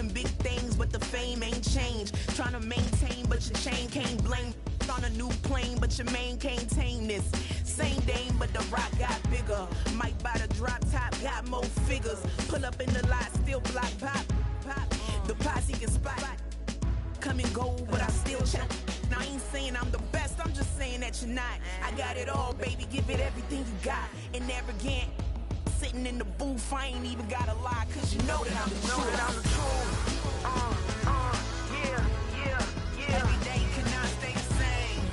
doing big things, but the fame ain't changed. Trying to maintain, but your chain can't blame. On a new plane, but your main can't tame this. Same dame, but the rock got bigger. Might buy the drop top, got more figures. Pull up in the lot, still block pop. The posse can spot. Come and go, but I still check. Now I ain't saying I'm the best, I'm just saying that you're not. I got it all, baby, give it everything you got. And arrogant, sitting in the booth, I ain't even gotta lie, cause you know that I'm the truth. Yeah. Every day cannot stay the same.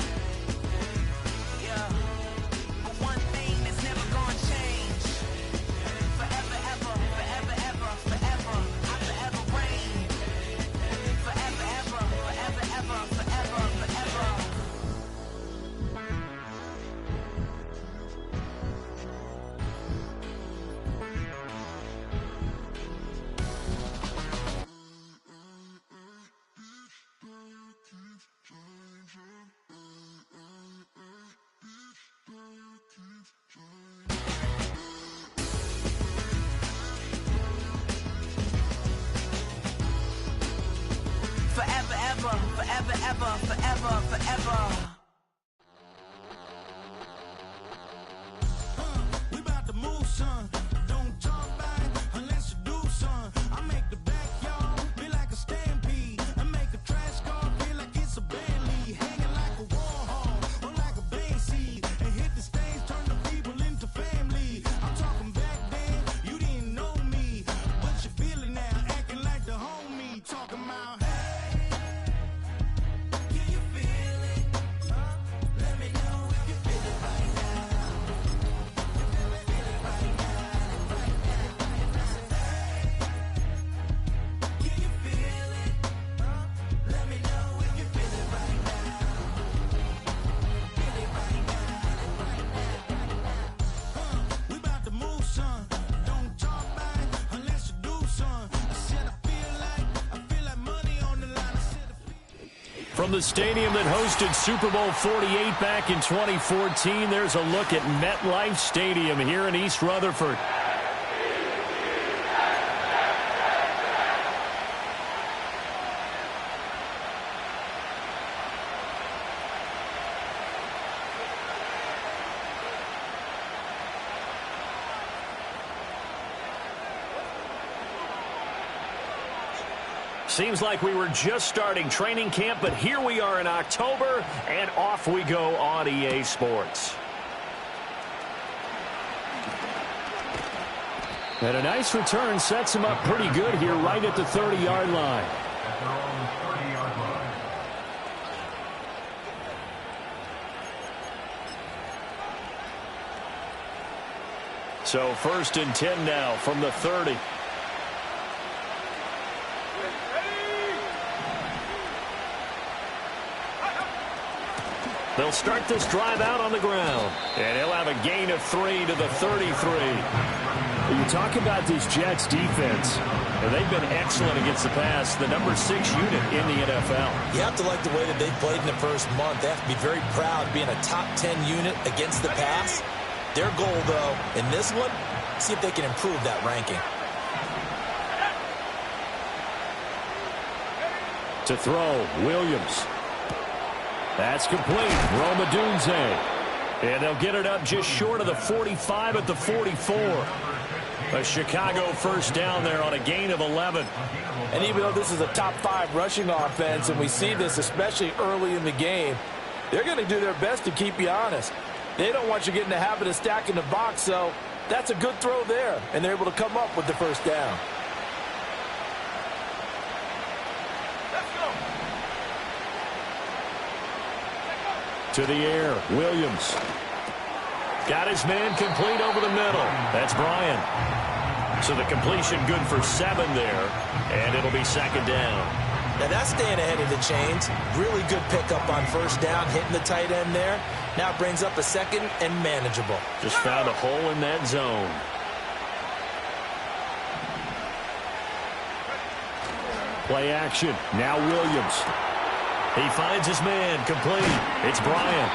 Yeah. But one thing that's never gonna change. Forever, ever, forever, ever, forever. I forever reign. Forever, ever, forever, ever, forever, forever. Forever, ever, forever, ever, forever, forever. We about to move, son. Don't talk back unless you do, son. I make the backyard feel like a stampede. I make a trash car feel like it's a Bentley. Hanging like a war hall or like a base seed. And hit the stage, turn the people into family. I'm talking back then, you didn't know me. But you feel it now, acting like the homie. Talking about, hey, can you feel it? Let me know if you feel it right now. Can you feel it? Let me know if you feel it right now. Feel it right now. We about to move, son. Don't talk back unless you do, son. I said I feel like money on the line. I said From the stadium that hosted Super Bowl 48 back in 2014, there's a look at MetLife Stadium here in East Rutherford. Seems like we were just starting training camp, but here we are in October, and off we go on EA Sports. And a nice return sets him up pretty good here right at the 30-yard line. So 1st and 10 now from the 30. They'll start this drive out on the ground. And he'll have a gain of 3 to the 33. You talk about this Jets defense. And they've been excellent against the pass, the number 6 unit in the NFL. You have to like the way that they played in the first month. They have to be very proud being a top 10 unit against the pass. Their goal, though, in this one, see if they can improve that ranking. To throw, Williams. That's complete. Roma Dunze. And they'll get it up just short of the 45 at the 44. A Chicago first down there on a gain of 11. And even though this is a top 5 rushing offense, and we see this especially early in the game, they're going to do their best to keep you honest. They don't want you getting the habit of stacking the box, so that's a good throw there, and they're able to come up with the first down. To the air, Williams. Got his man complete over the middle. That's Bryan. So the completion good for 7 there, and it'll be 2nd down. Now that's staying ahead of the chains. Really good pickup on first down, hitting the tight end there. Now it brings up a 2nd and manageable. Just found a hole in that zone. Play action. Now Williams. He finds his man complete. It's Bryan.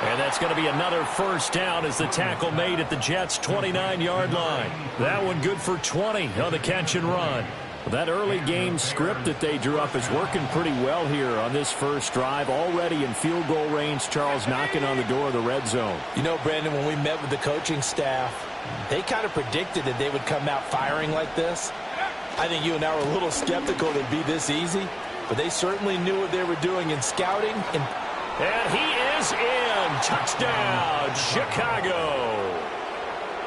And that's going to be another first down as the tackle made at the Jets' 29-yard line. That one good for 20 on the catch and run. That early game script that they drew up is working pretty well here on this first drive. Already in field goal range, Charles knocking on the door of the red zone. You know, Brandon, when we met with the coaching staff, they kind of predicted that they would come out firing like this. I think you and I were a little skeptical it'd be this easy, but they certainly knew what they were doing in scouting. And he is in. Touchdown, Chicago.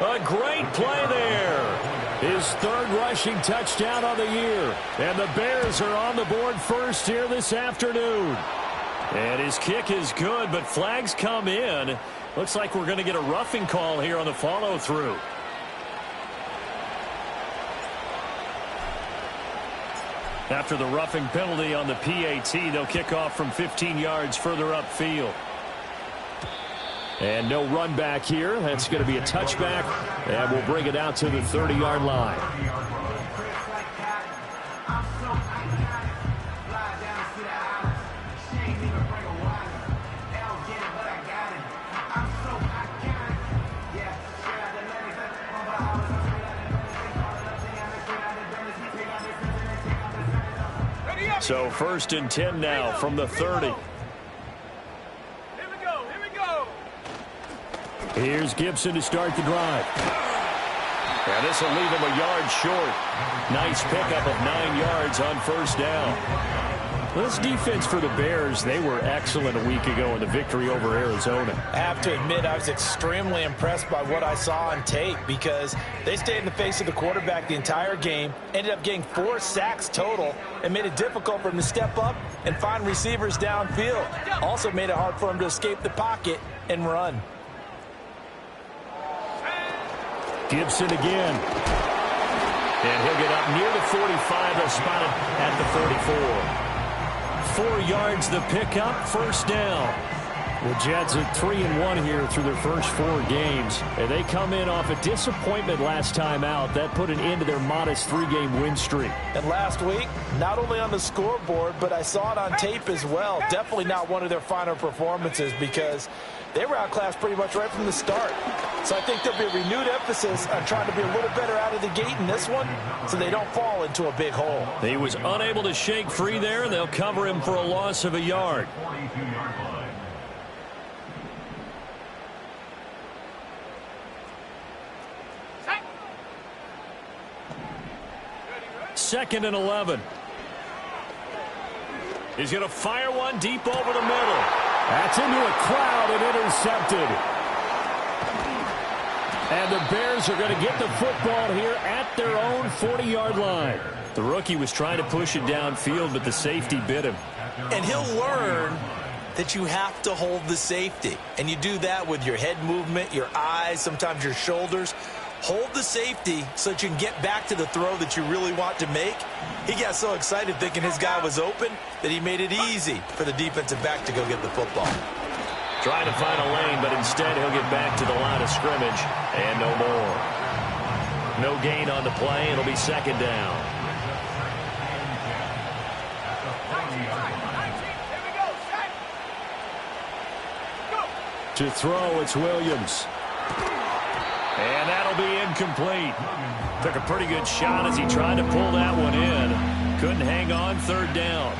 A great play there. His third rushing touchdown of the year. And the Bears are on the board first here this afternoon. And his kick is good, but flags come in. Looks like we're going to get a roughing call here on the follow-through. After the roughing penalty on the PAT, they'll kick off from 15 yards further upfield. And no run back here. That's going to be a touchback. And we'll bring it out to the 30-yard line. So 1st and 10 now from the 30. Here's Gibson to start the drive. And this will leave him a yard short. Nice pickup of 9 yards on first down. This defense for the Bears, they were excellent a week ago in the victory over Arizona. I have to admit, I was extremely impressed by what I saw on tape because they stayed in the face of the quarterback the entire game, ended up getting 4 sacks total, and made it difficult for him to step up and find receivers downfield. Also made it hard for him to escape the pocket and run. Gibson again. And he'll get up near the 45. They'll spot it at the 34. 4 yards the pickup, first down. The Jets are 3-1 here through their first 4 games. And they come in off a disappointment last time out. That put an end to their modest 3-game win streak. And last week, not only on the scoreboard, but I saw it on tape as well. Definitely not one of their finer performances because they were outclassed pretty much right from the start. So I think there'll be a renewed emphasis on trying to be a little better out of the gate in this one so they don't fall into a big hole. He was unable to shake free there. They'll cover him for a loss of a yard. Second and 11. He's going to fire one deep over the middle. That's into a crowd and intercepted. And the Bears are going to get the football here at their own 40-yard line. The rookie was trying to push it downfield, but the safety bit him. And he'll learn that you have to hold the safety. And you do that with your head movement, your eyes, sometimes your shoulders. Hold the safety so that you can get back to the throw that you really want to make. He got so excited thinking his guy was open that he made it easy for the defensive back to go get the football. Trying to find a lane, but instead he'll get back to the line of scrimmage. And no more. No gain on the play. It'll be second down. To throw, it's Williams. And that'll be incomplete. Took a pretty good shot as he tried to pull that one in. Couldn't hang on, third down.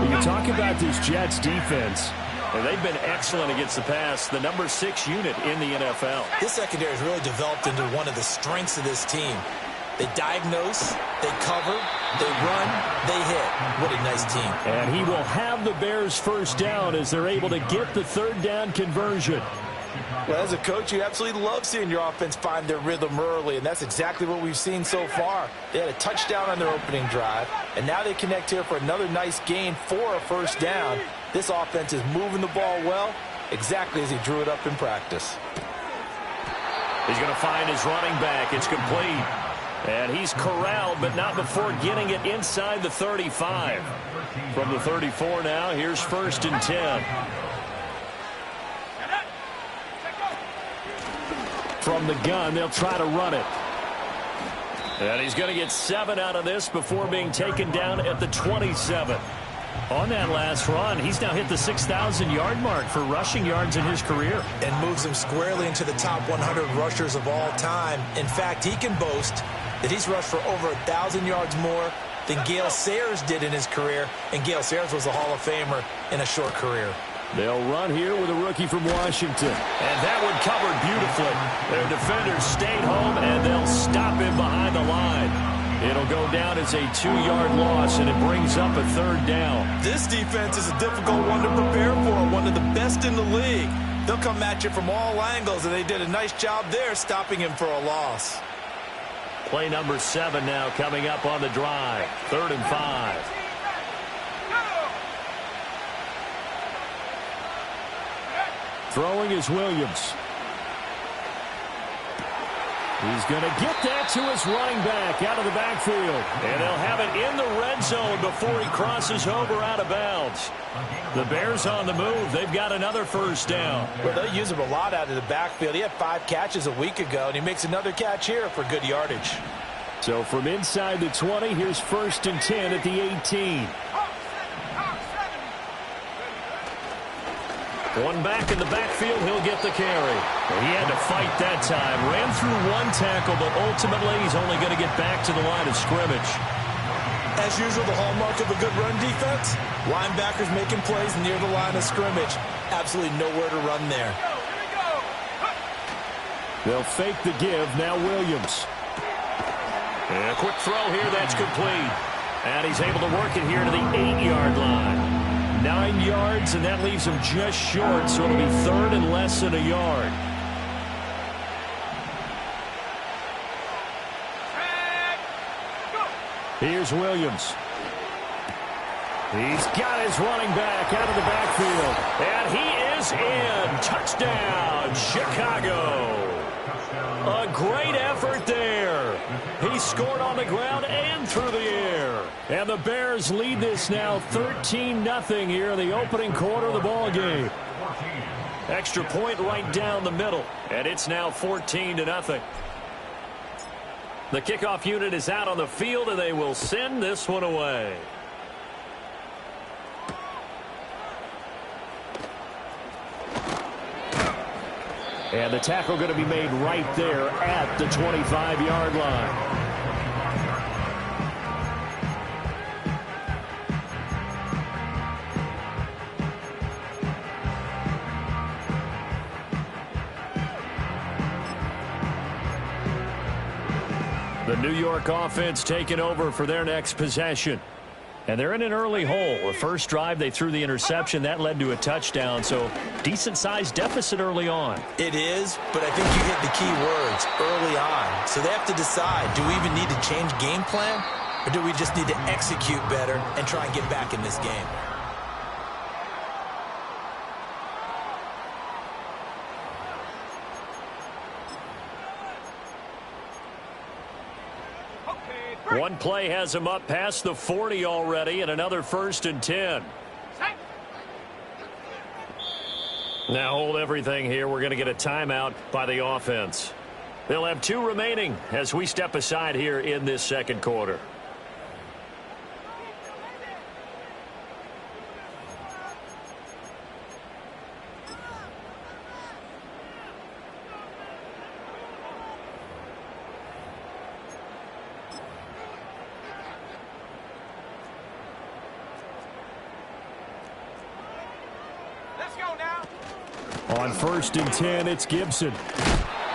When you talk about this Jets defense, and they've been excellent against the pass, the number 6 unit in the NFL. This secondary has really developed into one of the strengths of this team. They diagnose, they cover, they run, they hit. What a nice team. And he will have the Bears first down as they're able to get the third down conversion. Well, as a coach, you absolutely love seeing your offense find their rhythm early, and that's exactly what we've seen so far. They had a touchdown on their opening drive, and now they connect here for another nice gain for a first down. This offense is moving the ball well, exactly as he drew it up in practice. He's going to find his running back. It's complete. And he's corralled, but not before getting it inside the 35. From the 34 now, here's 1st and 10. From the gun, they'll try to run it. And he's going to get 7 out of this before being taken down at the 27. On that last run, he's now hit the 6,000-yard mark for rushing yards in his career. And moves him squarely into the top 100 rushers of all time. In fact, he can boast that he's rushed for over 1,000 yards more than Gale Sayers did in his career. And Gale Sayers was a Hall of Famer in a short career. They'll run here with a rookie from Washington. And that one covered beautifully. Their defenders stayed home, and they'll stop him behind the line. It'll go down as a 2-yard loss, and it brings up a 3rd down. This defense is a difficult one to prepare for, one of the best in the league. They'll come at you from all angles, and they did a nice job there stopping him for a loss. Play number 7 now coming up on the drive. 3rd and 5. Throwing is Williams. He's going to get that to his running back out of the backfield. And they'll have it in the red zone before he crosses over out of bounds. The Bears on the move. They've got another 1st down. Well, they'll use him a lot out of the backfield. He had 5 catches a week ago, and he makes another catch here for good yardage. So from inside the 20, here's 1st and 10 at the 18. One back in the backfield, he'll get the carry. He had to fight that time. Ran through 1 tackle, but ultimately he's only going to get back to the line of scrimmage. As usual, the hallmark of a good run defense, linebackers making plays near the line of scrimmage. Absolutely nowhere to run there. They'll fake the give. Now Williams. And a quick throw here. That's complete. And he's able to work it here to the 8-yard line. 9 yards, and that leaves him just short, so it'll be 3rd and less than a yard. Here's Williams. He's got his running back out of the backfield, and he is in. Touchdown, Chicago. A great effort there. He scored on the ground and through the air. And the Bears lead this now 13-0 here in the opening quarter of the ball game. Extra point right down the middle, and it's now 14-0. The kickoff unit is out on the field, and they will send this one away. And the tackle going to be made right there at the 25-yard line. The New York offense taking over for their next possession. And they're in an early hole. The first drive, they threw the interception. That led to a touchdown, so decent-sized deficit early on. It is, but I think you hit the key words, early on. So they have to decide, do we even need to change game plan, or do we just need to execute better and try and get back in this game? One play has him up past the 40 already, and another 1st and 10. Now hold everything here. We're going to get a timeout by the offense. They'll have 2 remaining as we step aside here in this second quarter. On 1st and 10, it's Gibson.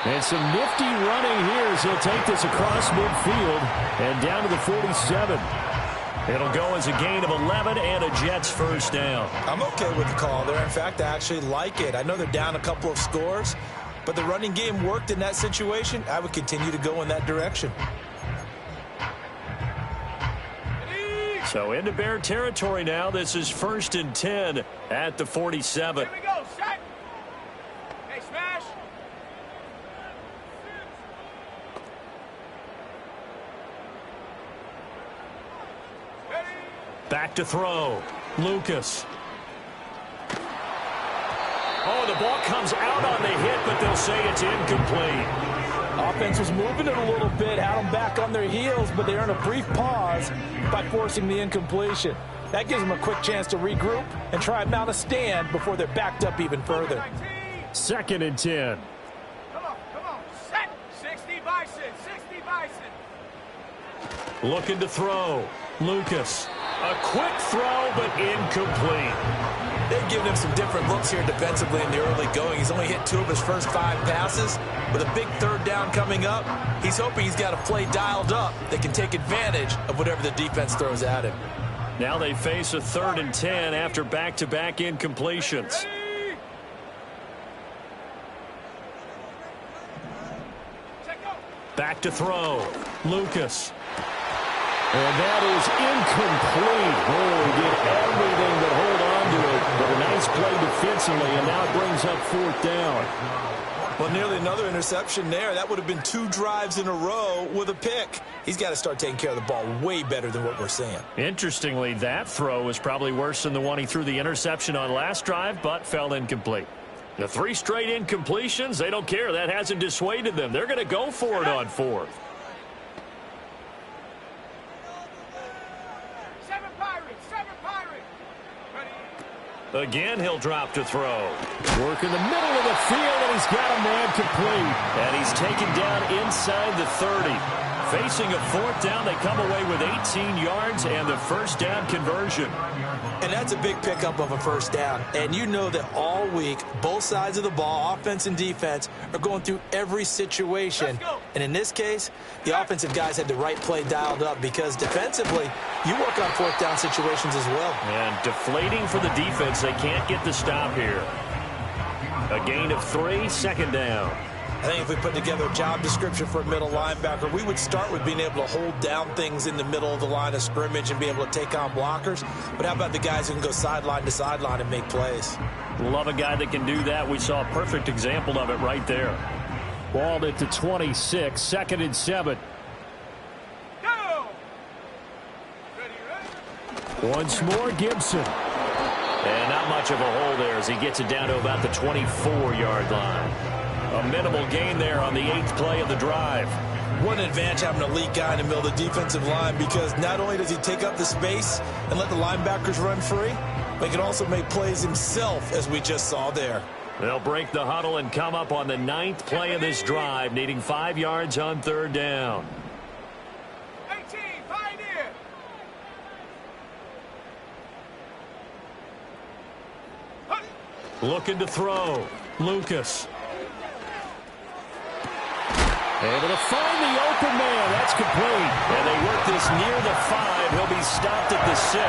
And some nifty running here as he'll take this across midfield and down to the 47. It'll go as a gain of 11 and a Jets 1st down. I'm okay with the call there. In fact, I actually like it. I know they're down a couple of scores, but the running game worked in that situation. I would continue to go in that direction. So into Bear territory now. This is 1st and 10 at the 47. Here we go, set. Hey, smash. Ready. Back to throw. Lucas. Oh, the ball comes out on the hit, but they'll say it's incomplete. Offense was moving it a little bit, had them back on their heels, but they earned a brief pause by forcing the incompletion. That gives them a quick chance to regroup and try and mount a stand before they're backed up even further. 2nd and 10. Come on. Set. 60 Bison. 60 Bison. Looking to throw. Lucas. A quick throw, but incomplete. They've given him some different looks here defensively in the early going. He's only hit 2 of his first 5 passes. With a big 3rd down coming up, he's hoping he's got a play dialed up that can take advantage of whatever the defense throws at him. Now they face a 3rd and 10 after back-to-back incompletions. Back to throw. Lucas. And that is incomplete. Oh, he did everything but hold on to it. But a nice play defensively, and now it brings up 4th down. Well, nearly another interception there. That would have been 2 drives in a row with a pick. He's got to start taking care of the ball way better than what we're seeing. Interestingly, that throw was probably worse than the one he threw the interception on last drive, but fell incomplete. The 3 straight incompletions, they don't care. That hasn't dissuaded them. They're going to go for it on 4th. 7 Pirates. 7 Pirates. Ready. Again, he'll drop to throw. Work in the middle of the field, and he's got a man complete. And he's taken down inside the 30. Facing a 4th down, they come away with 18 yards and the 1st down conversion. And that's a big pickup of a 1st down. And you know that all week, both sides of the ball, offense and defense, are going through every situation. And in this case, the offensive guys had the right play dialed up because defensively, you work on 4th down situations as well. And deflating for the defense. They can't get the stop here. A gain of 3, 2nd down. I think if we put together a job description for a middle linebacker, we would start with being able to hold down things in the middle of the line of scrimmage and be able to take on blockers. But how about the guys who can go sideline to sideline and make plays? Love a guy that can do that. We saw a perfect example of it right there. Balled at the 26, 2nd and 7. Go! Ready. Once more, Gibson. And not much of a hole there as he gets it down to about the 24-yard line. A minimal gain there on the 8th play of the drive. What an advantage having an elite guy in the middle of the defensive line, because not only does he take up the space and let the linebackers run free, but he can also make plays himself, as we just saw there. They'll break the huddle and come up on the 9th play of this drive, needing 5 yards on 3rd down. 18, Pioneer. Looking to throw. Lucas. Able to find the open man. That's complete. And they work this near the 5. He'll be stopped at the 6.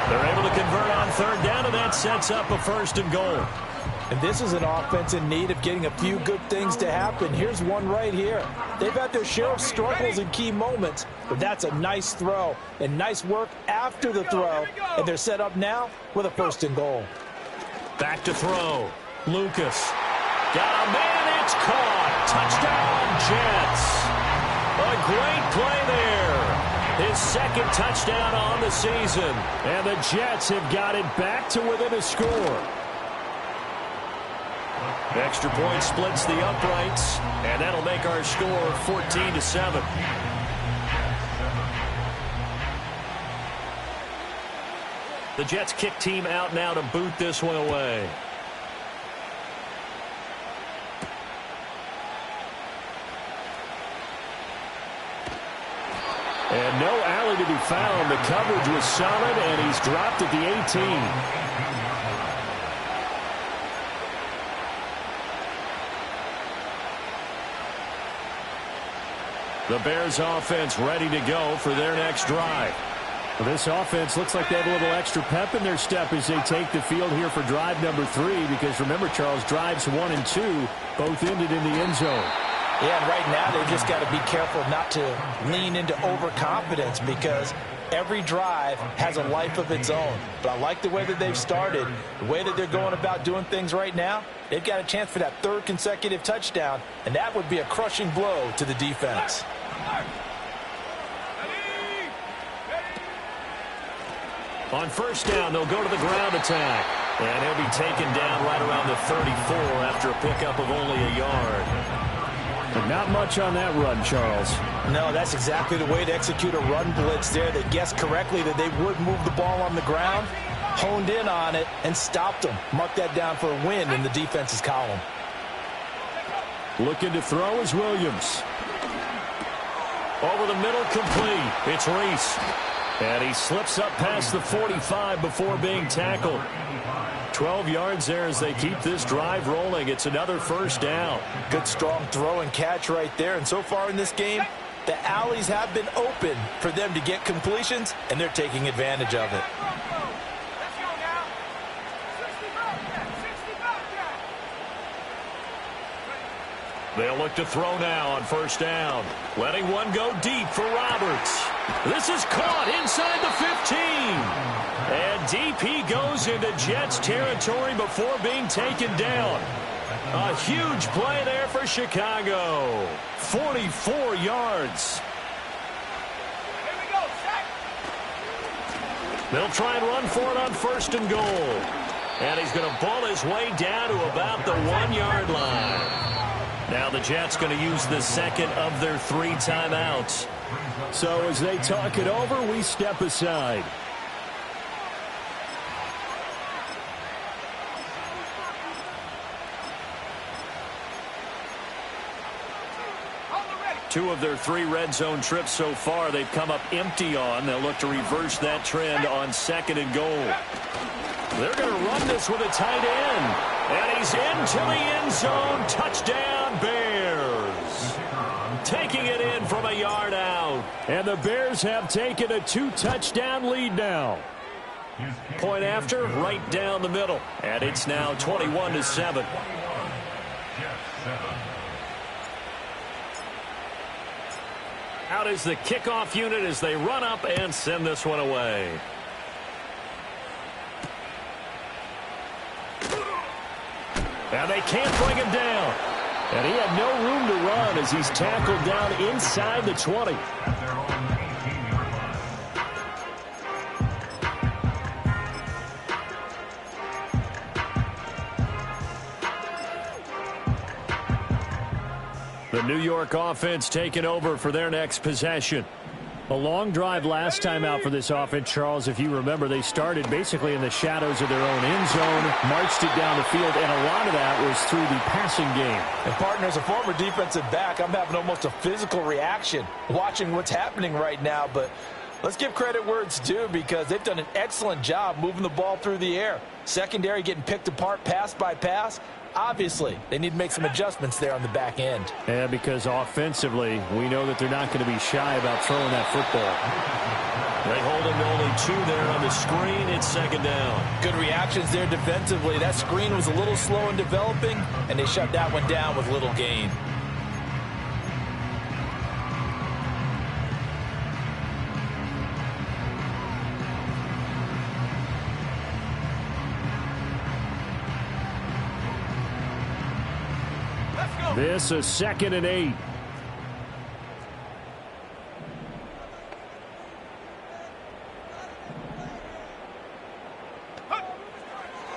They're able to convert on 3rd down, and that sets up a 1st and goal. And this is an offense in need of getting a few good things to happen. Here's one right here. They've had their share of struggles in key moments, but that's a nice throw and nice work after the throw. And they're set up now with a 1st and goal. Back to throw. Lucas. Got a man. It's caught. Touchdown, Jets. A great play there. His 2nd touchdown on the season. And the Jets have got it back to within a score. Extra point splits the uprights, and that'll make our score 14-7. The Jets kick team out now to boot this one away. And no alley to be found. The coverage was solid, and he's dropped at the 18. The Bears offense ready to go for their next drive. Well, this offense looks like they have a little extra pep in their step as they take the field here for drive number 3, because remember, Charles, drives 1 and 2 both ended in the end zone. Yeah, and right now they've just got to be careful not to lean into overconfidence, because every drive has a life of its own. But I like the way that they've started, the way that they're going about doing things right now. They've got a chance for that 3rd consecutive touchdown, and that would be a crushing blow to the defense. On 1st down, they'll go to the ground attack. And he'll be taken down right around the 34 after a pickup of only a yard. But not much on that run, Charles. No, that's exactly the way to execute a run blitz there. They guessed correctly that they would move the ball on the ground, honed in on it, and stopped them. Mark that down for a win in the defense's column. Looking to throw is Williams. Over the middle, complete. It's Reese. And he slips up past the 45 before being tackled. 12 yards there as they keep this drive rolling. It's another first down. Good, strong throw and catch right there. And so far in this game, the alleys have been open for them to get completions, and they're taking advantage of it. Let's go now. 65 down. They'll look to throw now on first down. Letting one go deep for Roberts. This is caught inside the 15. And deep he goes into Jets territory before being taken down. A huge play there for Chicago. 44 yards. Here we go, set. They'll try and run for it on first and goal. And he's going to ball his way down to about the 1-yard line. Now the Jets going to use the second of their 3 timeouts. So as they talk it over, we step aside. Two of their 3 red zone trips so far they've come up empty on. They'll look to reverse that trend on second and goal. They're going to run this with a tight end. And he's into the end zone. Touchdown, Bears. Taking it in from a yard out. And the Bears have taken a 2-touchdown lead now. Point after, right down the middle. And it's now 21-7. Out is the kickoff unit as they run up and send this one away. And they can't bring him down. And he had no room to run as he's tackled down inside the 20. The New York offense taking over for their next possession. A long drive last time out for this offense, Charles. If you remember, they started basically in the shadows of their own end zone, marched it down the field, and a lot of that was through the passing game. And, partner, as a former defensive back, I'm having almost a physical reaction watching what's happening right now. But let's give credit where it's due because they've done an excellent job moving the ball through the air. Secondary getting picked apart pass by pass. Obviously, they need to make some adjustments there on the back end. Yeah, because offensively, we know that they're not going to be shy about throwing that football. They hold him to only 2 there on the screen. It's second down. Good reactions there defensively. That screen was a little slow in developing, and they shut that one down with little gain. This is 2nd and 8.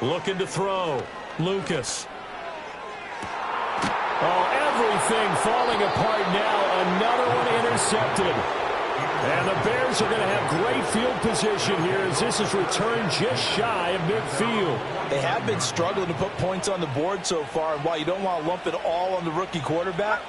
Looking to throw. Lucas. Oh, everything falling apart now. Another one intercepted. And the Bears are going to have great field position here as this is returned just shy of midfield. They have been struggling to put points on the board so far, and while you don't want to lump it all on the rookie quarterback,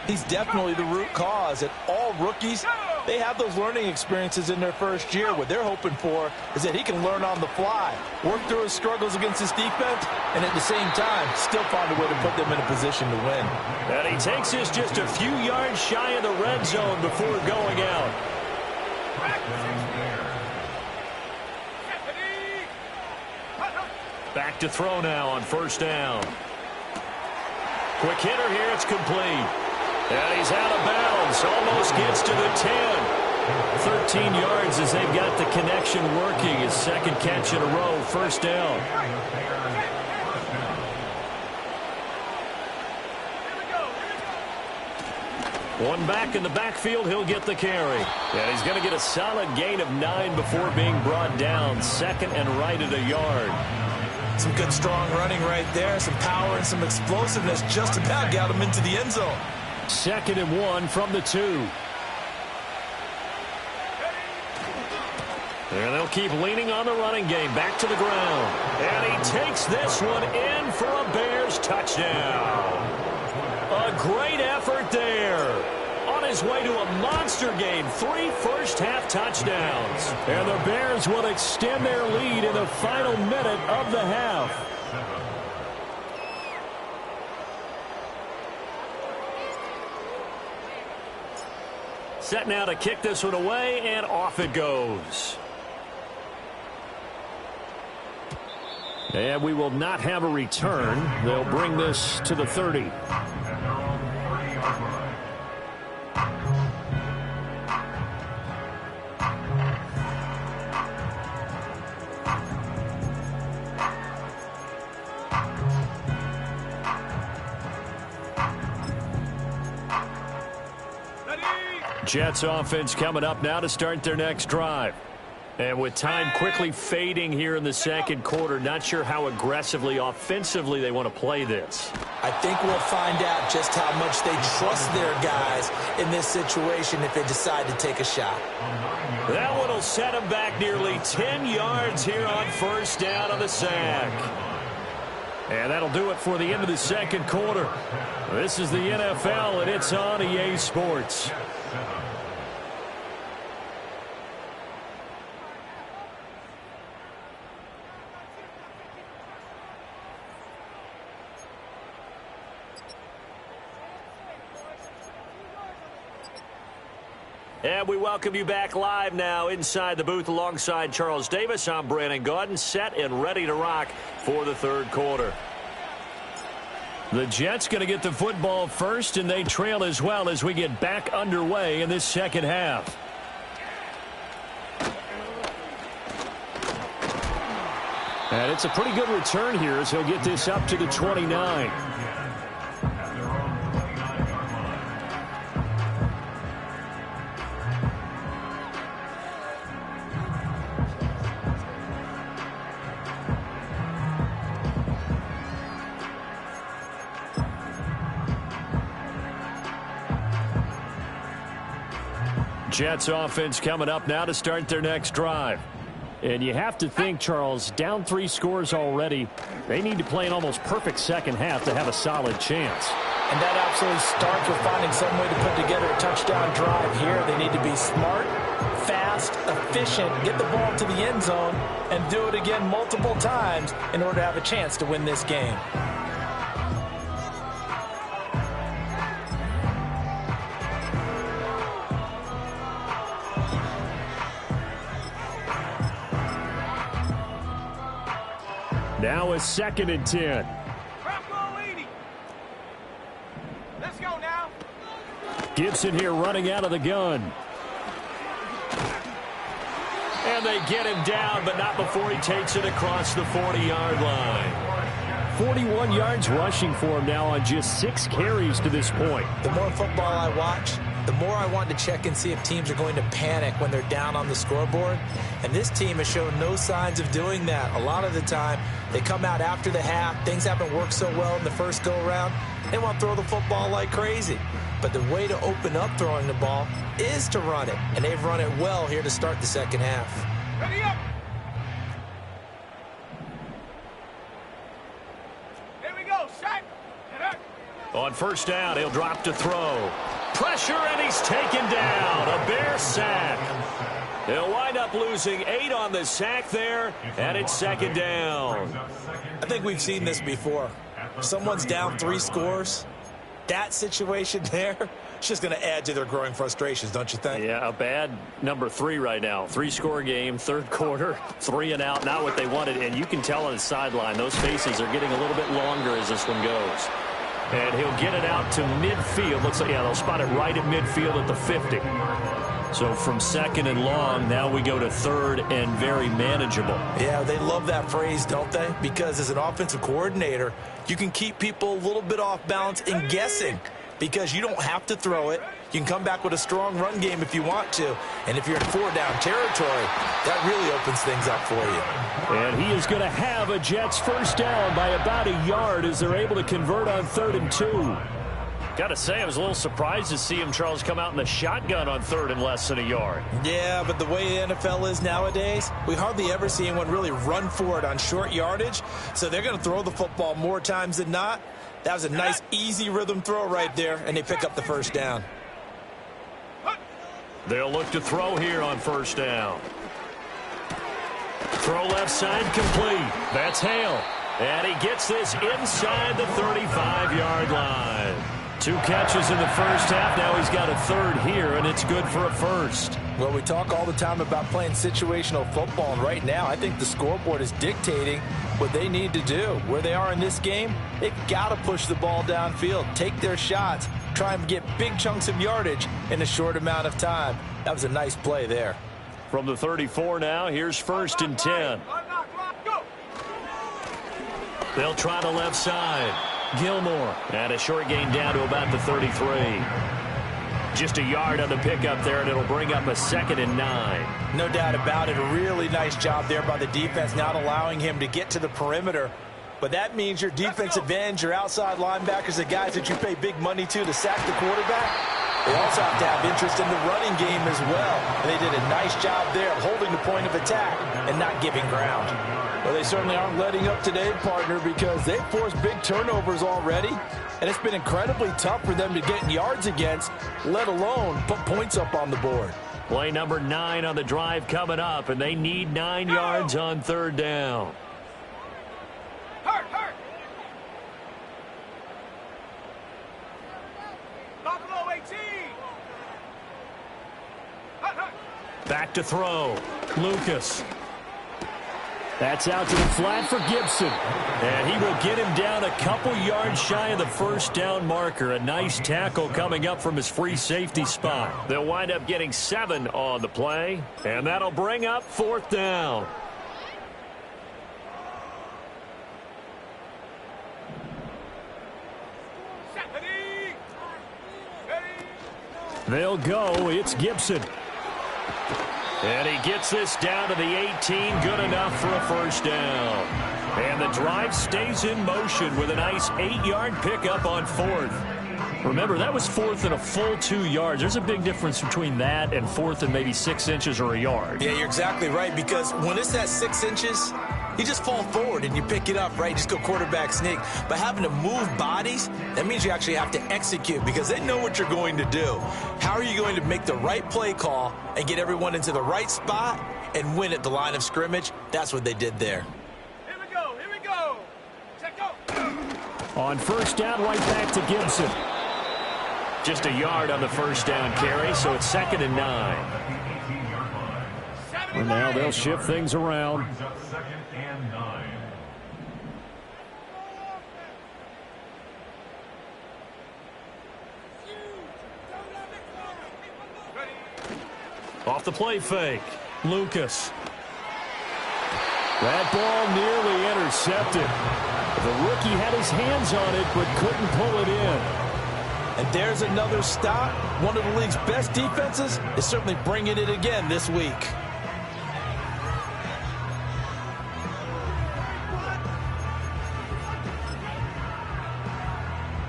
he's definitely the root cause. And all rookies, they have those learning experiences in their first year. What they're hoping for is that he can learn on the fly, work through his struggles against his defense, and at the same time, still find a way to put them in a position to win. And he takes us just a few yards shy of the red zone before going out. Back to throw now on first down. Quick hitter here, it's complete. And he's out of bounds, almost gets to the 10. 13 yards as they've got the connection working. His second catch in a row, first down. One back in the backfield, he'll get the carry. And he's going to get a solid gain of 9 before being brought down. Second and right at a yard. Some good, strong running right there. Some power and some explosiveness just about got him into the end zone. 2nd and 1 from the 2. And they'll keep leaning on the running game. Back to the ground. And he takes this one in for a Bears touchdown. A great effort there. On his way to a monster game. 3 first-half touchdowns. And the Bears will extend their lead in the final minute of the half. Set now to kick this one away, and off it goes. And we will not have a return. They'll bring this to the 30. Jets offense coming up now to start their next drive. And with time quickly fading here in the second quarter, not sure how aggressively, offensively they want to play this. I think we'll find out just how much they trust their guys in this situation if they decide to take a shot. That one will set them back nearly 10 yards here on first down on the sack. And that'll do it for the end of the second quarter. This is the NFL, and it's on EA Sports. And we welcome you back live now inside the booth alongside Charles Davis. I'm Brandon Gaudin, set and ready to rock for the third quarter. The Jets going to get the football first, and they trail as well as we get back underway in this second half. And it's a pretty good return here as he'll get this up to the 29. Jets offense coming up now to start their next drive. And you have to think, Charles, down 3 scores already. They need to play an almost perfect second half to have a solid chance. And that absolutely starts with finding some way to put together a touchdown drive here. They need to be smart, fast, efficient, get the ball to the end zone, and do it again multiple times in order to have a chance to win this game. Now a 2nd and 10. Let's go now. Gibson here running out of the gun. And they get him down, but not before he takes it across the 40-yard line. 41 yards rushing for him now on just 6 carries to this point. The more football I watch, the more I want to check and see if teams are going to panic when they're down on the scoreboard. And this team has shown no signs of doing that. A lot of the time, they come out after the half. Things haven't worked so well in the first go-around. They want to throw the football like crazy. But the way to open up throwing the ball is to run it. And they've run it well here to start the second half. Ready up. Here we go. Set. On first down, he'll drop to throw. Pressure, and he's taken down. A Bear sack. They'll wind up losing 8 on the sack there, and it's second down. I think we've seen this before. Someone's down 3 scores. That situation there, it's just going to add to their growing frustrations, don't you think? Yeah, a bad number 3 right now. 3-score game, third quarter, 3 and out, not what they wanted. And you can tell on the sideline, those faces are getting a little bit longer as this one goes. And he'll get it out to midfield. Looks like, yeah, they'll spot it right at midfield at the 50. So from 2nd and long, now we go to 3rd and very manageable. Yeah, they love that phrase, don't they? Because as an offensive coordinator, you can keep people a little bit off balance and guessing because you don't have to throw it. You can come back with a strong run game if you want to. And if you're in 4-down territory, that really opens things up for you. And he is going to have a Jets first down by about a yard as they're able to convert on 3rd and 2. Got to say, I was a little surprised to see him, Charles, come out in the shotgun on third and less than a yard. Yeah, but the way the NFL is nowadays, we hardly ever see anyone really run for it on short yardage. So they're going to throw the football more times than not. That was a nice, easy rhythm throw right there, and they pick up the first down. They'll look to throw here on first down. Throw left side complete. That's Hale. And he gets this inside the 35-yard line. 2 catches in the first half. Now he's got a third here, and it's good for a first. Well, we talk all the time about playing situational football, and right now I think the scoreboard is dictating what they need to do. Where they are in this game, they've got to push the ball downfield, take their shots, try and get big chunks of yardage in a short amount of time. That was a nice play there. From the 34 now, here's first and 10. They'll try the left side. Gilmore, and a short gain down to about the 33. Just a yard on the pickup there, and it'll bring up a 2nd and 9. No doubt about it. A really nice job there by the defense, not allowing him to get to the perimeter. But that means your defensive ends, your outside linebackers, the guys that you pay big money to sack the quarterback, they also have to have interest in the running game as well. And they did a nice job there of holding the point of attack and not giving ground. Well, they certainly aren't letting up today, partner, because they've forced big turnovers already. And it's been incredibly tough for them to get yards against, let alone put points up on the board. Play number 9 on the drive coming up, and they need 9 yards on third down. Hurt. Buffalo 18. Hurt. Back to throw. Lucas. That's out to the flat for Gibson. And he will get him down a couple yards shy of the first down marker. A nice tackle coming up from his free safety spot. They'll wind up getting 7 on the play. And that'll bring up 4th down. They'll go. It's Gibson. And he gets this down to the 18. Good enough for a first down. And the drive stays in motion with a nice 8-yard pickup on 4th. Remember, that was 4th and a full 2 yards. There's a big difference between that and 4th and maybe 6 inches or a yard. Yeah, you're exactly right, because when it's at 6 inches, you just fall forward and you pick it up, right? Just go quarterback sneak. But having to move bodies, that means you actually have to execute because they know what you're going to do. How are you going to make the right play call and get everyone into the right spot and win at the line of scrimmage? That's what they did there. Here we go. Check go. On first down, right back to Gibson. Just a yard on the first down carry, so it's 2nd and 9. And now they'll shift things around. Off the play fake, Lucas. That ball nearly intercepted. The rookie had his hands on it but couldn't pull it in. And there's another stop. One of the league's best defenses is certainly bringing it again this week.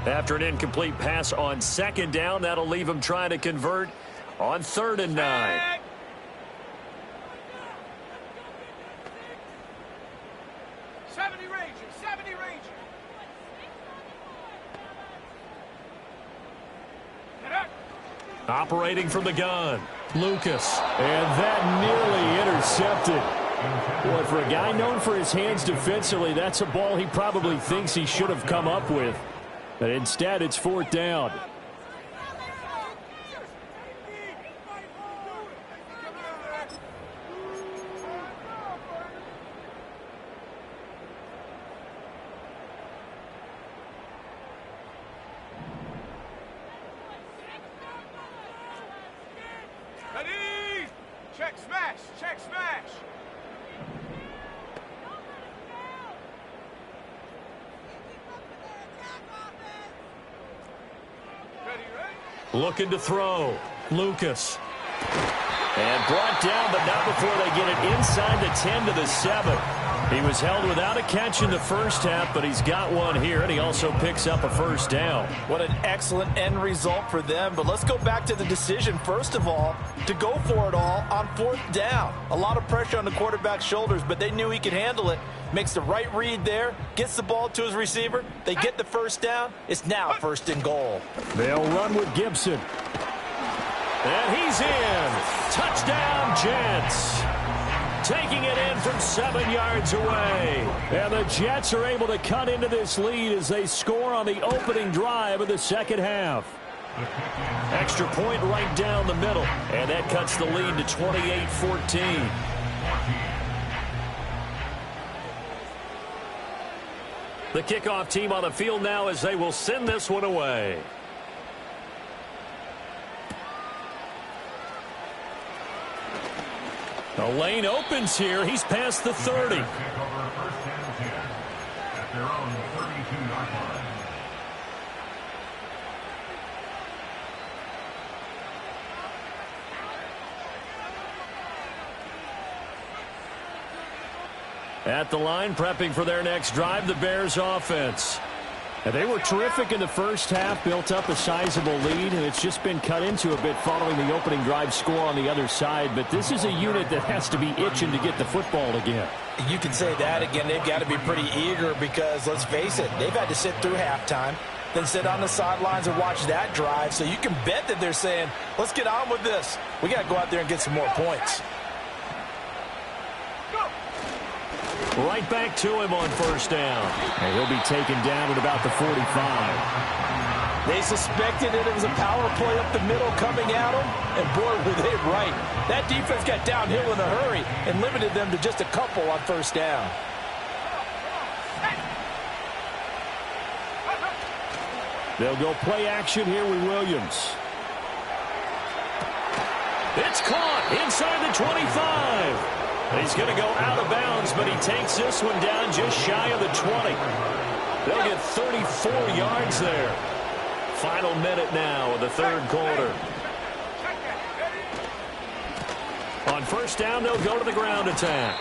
After an incomplete pass on 2nd down, that'll leave him trying to convert on 3rd and 9. Operating from the gun, Lucas. And that nearly intercepted. Boy, for a guy known for his hands defensively, that's a ball he probably thinks he should have come up with. But instead, it's 4th down. Check smash. Looking to throw. Lucas. And brought down, but not before they get it inside the 10 to the 7. He was held without a catch in the first half, but he's got one here, and he also picks up a first down. What an excellent end result for them. But let's go back to the decision, first of all, to go for it all on 4th down. A lot of pressure on the quarterback's shoulders, but they knew he could handle it. Makes the right read there, gets the ball to his receiver. They get the first down. It's now 1st and goal. They'll run with Gibson. And he's in. Touchdown, Jets. Taking it in from 7 yards away. And the Jets are able to cut into this lead as they score on the opening drive of the second half. Extra point right down the middle. And that cuts the lead to 28-14. The kickoff team on the field now as they will send this one away. The lane opens here. He's past the 30. At the line, prepping for their next drive, the Bears offense. And they were terrific in the first half, built up a sizable lead, and it's just been cut into a bit following the opening drive score on the other side. But this is a unit that has to be itching to get the football again. You can say that again. They've got to be pretty eager because, let's face it, they've had to sit through halftime, then sit on the sidelines and watch that drive. So you can bet that they're saying, let's get on with this. We got to go out there and get some more points. Right back to him on 1st down. And he'll be taken down at about the 45. They suspected that it was a power play up the middle coming at them, and boy, were they right. That defense got downhill in a hurry and limited them to just a couple on 1st down. They'll go play action here with Williams. It's caught inside the 25. He's going to go out of bounds, but he takes this one down just shy of the 20. They'll get 34 yards there. Final minute now of the 3rd quarter. On 1st down, they'll go to the ground attack.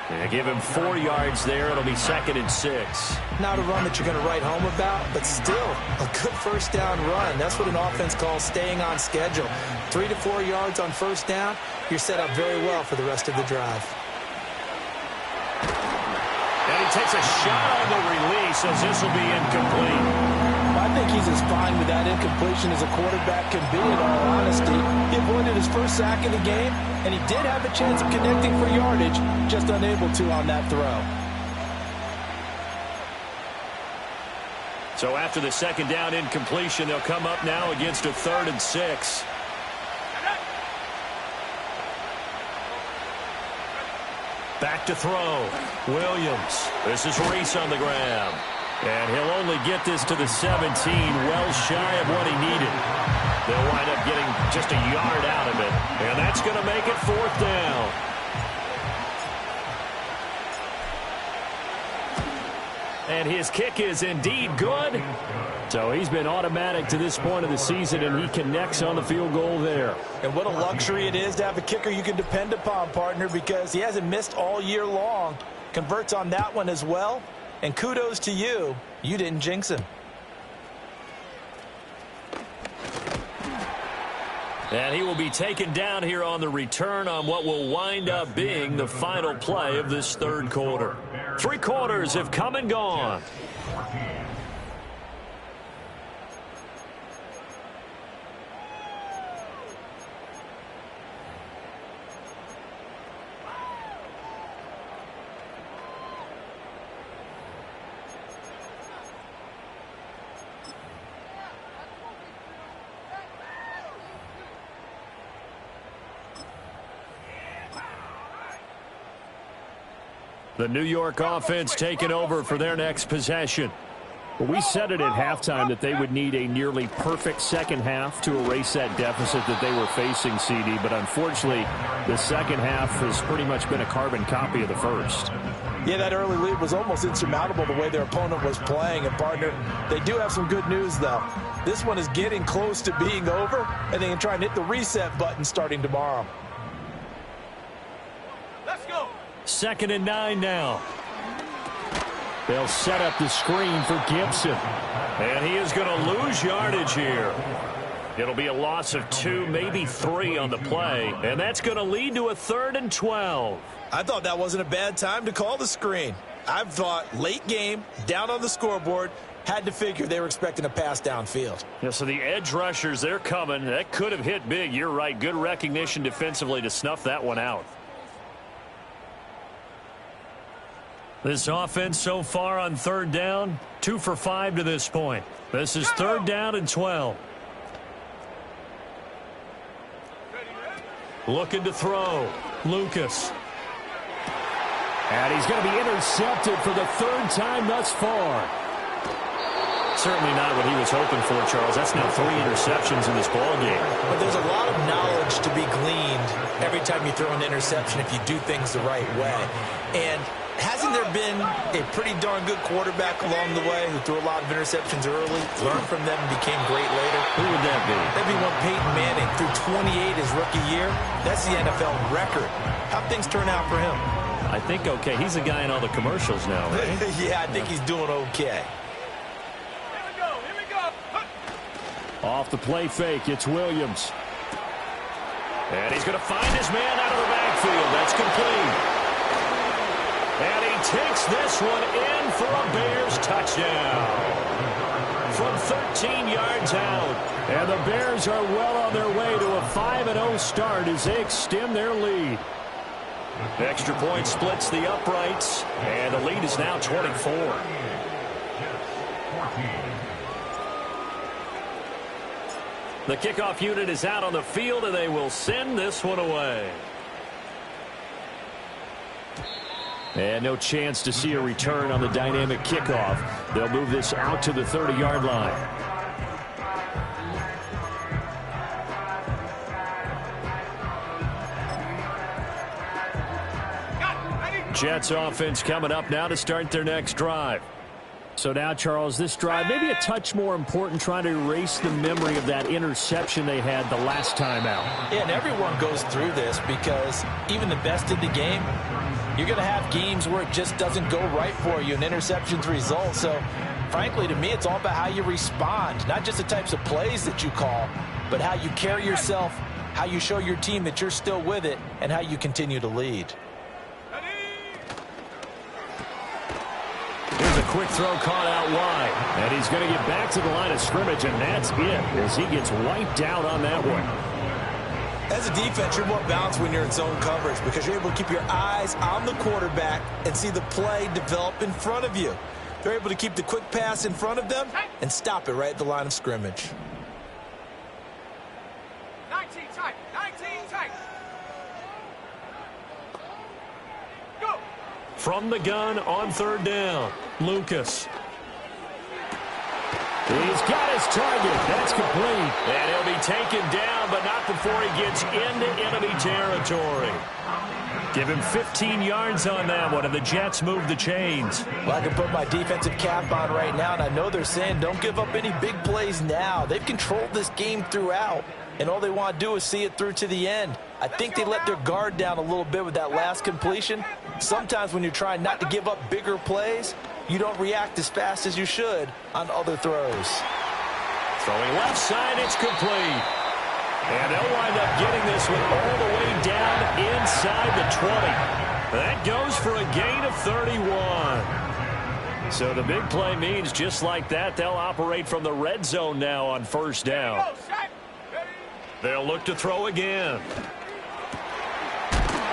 They give him 4 yards there. It'll be 2nd and 6. Not a run that you're going to write home about, but still a good 1st down run. That's what an offense calls staying on schedule. 3 to 4 yards on 1st down. You're set up very well for the rest of the drive. And he takes a shot on the release as this will be incomplete. I think he's as fine with that incompletion as a quarterback can be, in all honesty. He avoided his first sack of the game, and he did have a chance of connecting for yardage, just unable to on that throw. So after the 2nd down incompletion, they'll come up now against a 3rd and 6. Back to throw. Williams. This is Reese on the ground. And he'll only get this to the 17, well shy of what he needed. They'll wind up getting just a yard out of it. And that's going to make it 4th down. And his kick is indeed good. So he's been automatic to this point of the season, and he connects on the field goal there. And what a luxury it is to have a kicker you can depend upon, partner, because he hasn't missed all year long. Converts on that one as well. And kudos to you. You didn't jinx him. And he will be taken down here on the return on what will wind up being the final play of this 3rd quarter. 3 quarters have come and gone. The New York offense taking over for their next possession. Well, we said it at halftime that they would need a nearly perfect second half to erase that deficit that they were facing, CD. But unfortunately, the second half has pretty much been a carbon copy of the first. Yeah, that early lead was almost insurmountable the way their opponent was playing. And, partner, they do have some good news, though. This one is getting close to being over, and they can try and hit the reset button starting tomorrow. Let's go. 2nd and 9 now. They'll set up the screen for Gibson. And he is going to lose yardage here. It'll be a loss of 2, maybe 3 on the play. And that's going to lead to a 3rd and 12. I thought that wasn't a bad time to call the screen. I've thought late game, down on the scoreboard, had to figure they were expecting a pass downfield. Yeah, so the edge rushers, they're coming. That could have hit big. You're right. Good recognition defensively to snuff that one out. This offense so far on 3rd down, 2 for 5 to this point. This is 3rd down and 12. Looking to throw. Lucas. And he's going to be intercepted for the 3rd time thus far. Certainly not what he was hoping for, Charles. That's now 3 interceptions in this ballgame. But there's a lot of knowledge to be gleaned every time you throw an interception if you do things the right way. And hasn't there been a pretty darn good quarterback along the way who threw a lot of interceptions early, learned from them, and became great later? Who would that be? That'd be one Peyton Manning threw 28 his rookie year. That's the NFL record. How'd things turn out for him? I think okay. He's a guy in all the commercials now, right? Yeah, I think he's doing okay. Off the play fake, it's Williams. And he's going to find his man out of the backfield. That's complete. And he takes this one in for a Bears touchdown. From 13 yards out. And the Bears are well on their way to a 5-0 start as they extend their lead. Extra point splits the uprights. And the lead is now 24. The kickoff unit is out on the field, and they will send this one away. And no chance to see a return on the dynamic kickoff. They'll move this out to the 30-yard line. Jets offense coming up now to start their next drive. So now, Charles, this drive maybe a touch more important, trying to erase the memory of that interception they had the last time out. Yeah, and everyone goes through this because even the best in the game, you're going to have games where it just doesn't go right for you, and interceptions result. So, frankly, to me, it's all about how you respond, not just the types of plays that you call, but how you carry yourself, how you show your team that you're still with it, and how you continue to lead. Here's a quick throw caught out wide. And he's going to get back to the line of scrimmage, and that's it as he gets wiped out on that one. As a defense, you're more balanced when you're in zone coverage because you're able to keep your eyes on the quarterback and see the play develop in front of you. They're able to keep the quick pass in front of them and stop it right at the line of scrimmage. 19 tight. 19 tight. Go. From the gun on 3rd down, Lucas. He's got his target. That's complete. And he'll be taken down, but not before he gets into enemy territory. Give him 15 yards on that one, and the Jets move the chains. Well, I can put my defensive cap on right now, and I know they're saying don't give up any big plays now. They've controlled this game throughout, and all they want to do is see it through to the end. I think they let their guard down a little bit with that last completion. Sometimes when you're trying not to give up bigger plays, you don't react as fast as you should on other throws. Throwing left side, it's complete. And they'll wind up getting this one all the way down inside the 20. That goes for a gain of 31. So the big play means just like that, they'll operate from the red zone now on 1st down. They'll look to throw again.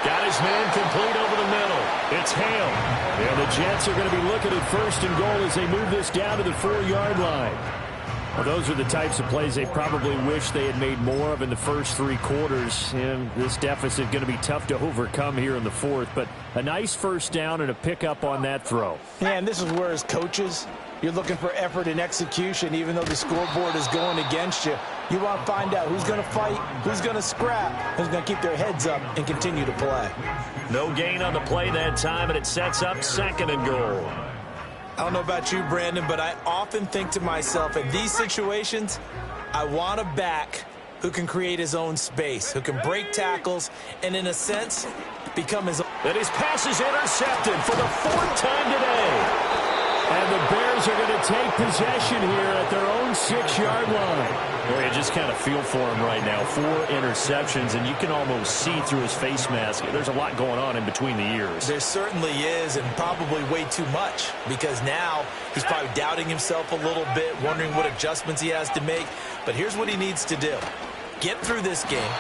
Got his man complete over the middle. It's Hale. And the Jets are going to be looking at 1st and goal as they move this down to the 4-yard line. Well, those are the types of plays they probably wish they had made more of in the first 3 quarters. And this deficit going to be tough to overcome here in the 4th. But a nice 1st down and a pickup on that throw. Yeah, and this is where as coaches, you're looking for effort and execution, even though the scoreboard is going against you. You want to find out who's going to fight, who's going to scrap, who's going to keep their heads up and continue to play. No gain on the play that time, and it sets up 2nd and goal. I don't know about you, Brandon, but I often think to myself, in these situations, I want a back who can create his own space, who can break tackles, and in a sense, become his own. And his pass is intercepted for the 4th time today. And the Bears are going to take possession here at their own 6-yard line. Boy, you just kind of feel for him right now. 4 interceptions, and you can almost see through his face mask. There's a lot going on in between the ears. There certainly is, and probably way too much, because now he's probably doubting himself a little bit, wondering what adjustments he has to make. But here's what he needs to do. Get through this game.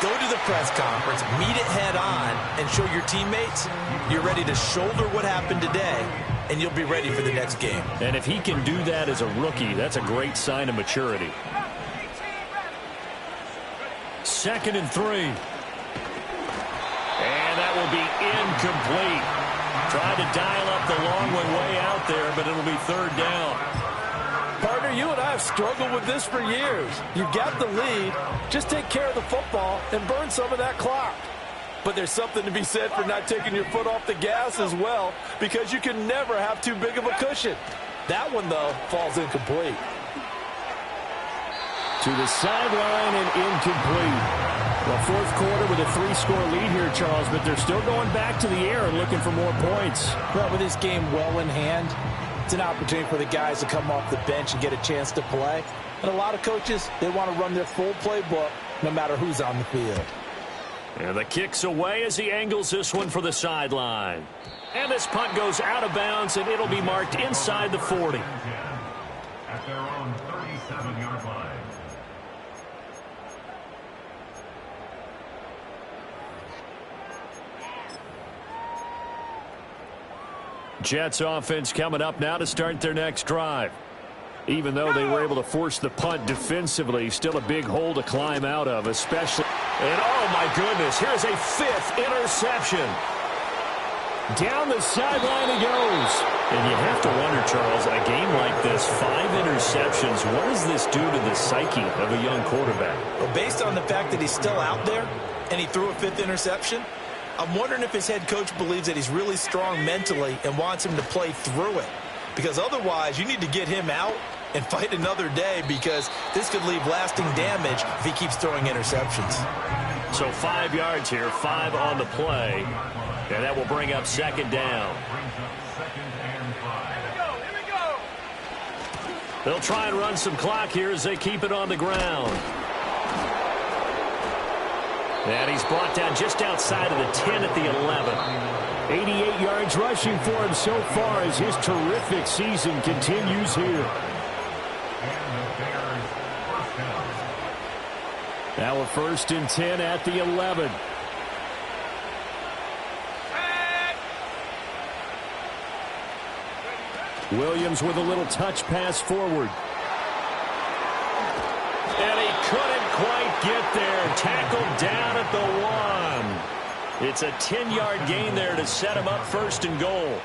Go to the press conference, meet it head on, and show your teammates you're ready to shoulder what happened today, and you'll be ready for the next game. And if he can do that as a rookie, that's a great sign of maturity. 2nd and 3. And that will be incomplete. Tried to dial up the long one way out there, but it'll be 3rd down. Partner, you and I have struggled with this for years. You've got the lead. Just take care of the football and burn some of that clock. But there's something to be said for not taking your foot off the gas as well, because you can never have too big of a cushion. That one, though, falls incomplete. To the sideline and incomplete. Well, 4th quarter with a 3-score lead here, Charles, but they're still going back to the air and looking for more points. Well, with this game well in hand, it's an opportunity for the guys to come off the bench and get a chance to play. And a lot of coaches, they want to run their full playbook no matter who's on the field. And the kick's away as he angles this one for the sideline. And this punt goes out of bounds, and it'll be marked inside the 40. At their own 37-yard line. Jets offense coming up now to start their next drive. Even though they were able to force the punt defensively, still a big hole to climb out of, especially. And oh my goodness, here's a 5th interception. Down the sideline he goes. And you have to wonder, Charles, a game like this, 5 interceptions, what does this do to the psyche of a young quarterback? Well, based on the fact that he's still out there and he threw a 5th interception, I'm wondering if his head coach believes that he's really strong mentally and wants him to play through it. Because otherwise, you need to get him out and fight another day, because this could leave lasting damage if he keeps throwing interceptions. So 5 yards here, 5 on the play, and that will bring up 2nd down. Here we go. They'll try and run some clock here as they keep it on the ground. And he's brought down just outside of the 10 at the 11. 88 yards rushing for him so far as his terrific season continues here. Now a 1st and 10 at the 11. Williams with a little touch pass forward. And he couldn't quite get there. Tackled down at the 1. It's a 10-yard gain there to set him up 1st and goal.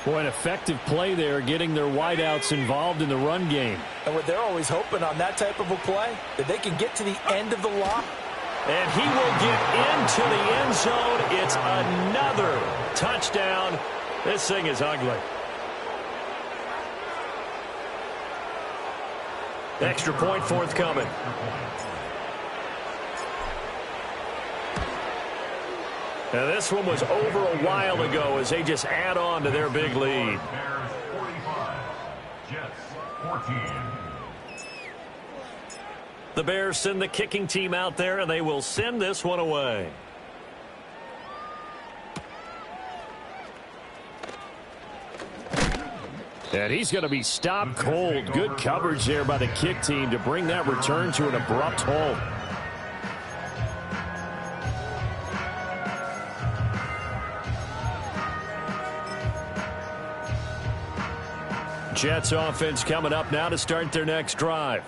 Boy, an effective play there, getting their wideouts involved in the run game. And what they're always hoping on that type of a play, that they can get to the end of the line. And he will get into the end zone. It's another touchdown. This thing is ugly. Extra point forthcoming. Now this one was over a while ago as they just add on to their big lead. Bears 45, Jets 14. The Bears send the kicking team out there, and they will send this one away. And he's going to be stopped cold. Good coverage there by the kick team to bring that return to an abrupt halt. Jets offense coming up now to start their next drive.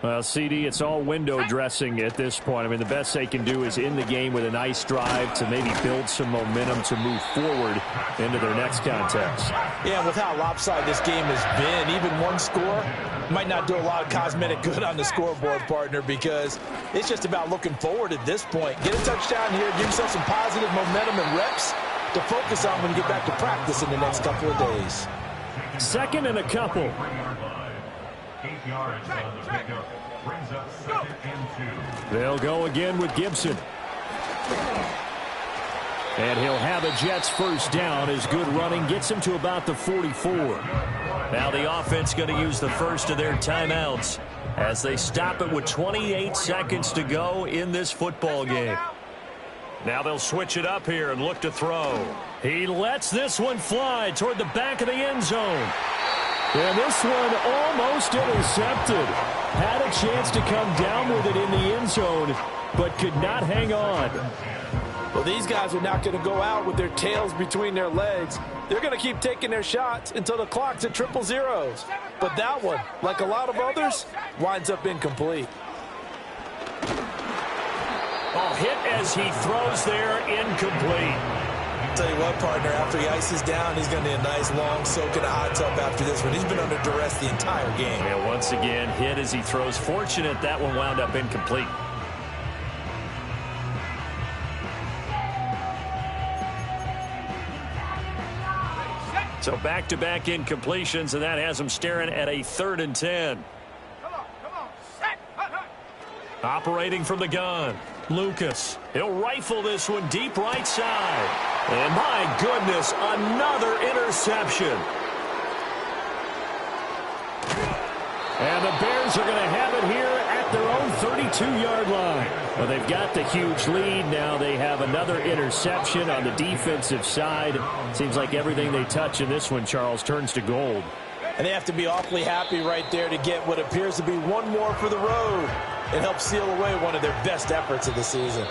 Well, CD, it's all window dressing at this point. I mean, the best they can do is in the game with a nice drive to maybe build some momentum to move forward into their next contest. Yeah, with how lopsided this game has been, even one score might not do a lot of cosmetic good on the scoreboard, partner, because it's just about looking forward at this point. Get a touchdown here, give yourself some positive momentum and reps to focus on when you get back to practice in the next couple of days. 2nd and a couple. 8 yards on the pickup. brings up 2nd and 2. They'll go again with Gibson. And he'll have a Jets first down as good running gets him to about the 44. Now the offense going to use the first of their timeouts as they stop it with 28 seconds to go in this football game. Now they'll switch it up here and look to throw. He lets this one fly toward the back of the end zone. And this one almost intercepted. Had a chance to come down with it in the end zone, but could not hang on. Well, these guys are not going to go out with their tails between their legs. They're going to keep taking their shots until the clock's at 000. But that one, like a lot of others, winds up incomplete. Oh, hit as he throws there, incomplete. Tell you what, partner, after he ices down, he's going to need a nice long soak in a hot tub after this one. He's been under duress the entire game. Yeah, once again, hit as he throws. Fortunate that one wound up incomplete. So back-to-back incompletions, and that has him staring at a 3rd and 10. Come on, set. Operating from the gun, Lucas. He'll rifle this one deep right side. And my goodness, another interception. And the Bears are going to have it here at their own 32-yard line. Well, they've got the huge lead. Now they have another interception on the defensive side. Seems like everything they touch in this one, Charles, turns to gold. And they have to be awfully happy right there to get what appears to be one more for the road and help seal away one of their best efforts of the season.